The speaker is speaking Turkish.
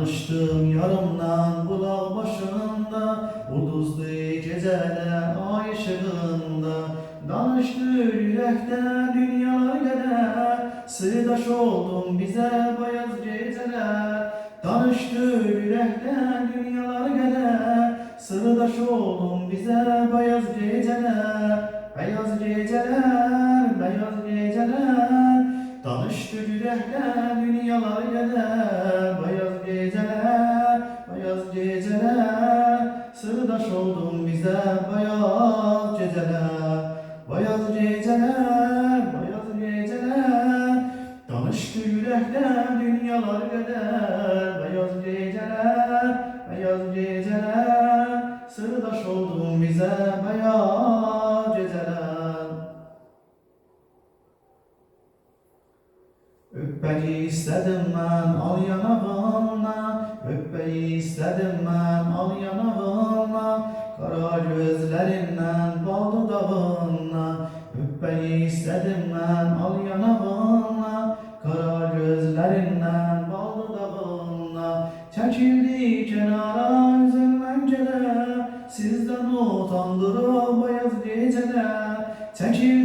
Danıştım yarımdan bulaq başında, ulduzlu geceler ay ışığında. Danıştı yürekten dünyalar kadar, sırdaş oldum bize bayaz geceler. Danıştı yürekten dünyalar kadar, sırdaş oldum bize bayaz geceler. Beyaz geceler, beyaz geceler. Danıştı yürekten dünyalar kadar, beyaz geceler, beyaz geceler. Sırdaş oldum bize beyaz geceler, beyaz geceler, beyaz geceler. Danıştı yürekten dünyalar kadar, beyaz geceler, beyaz geceler. Sırdaş oldum bize beyaz geceler. Öpmeyi istedim ben al yanağına, öpmeyi istedim ben al yanağına. Kara gözlerinden bal dudağına, öpmeyi istedim ben al yanağına. Kara gözlerinden bal dudağına. Çekildi kenara üzülmem gele, sizden utandırır bayaz geceler. Çekildi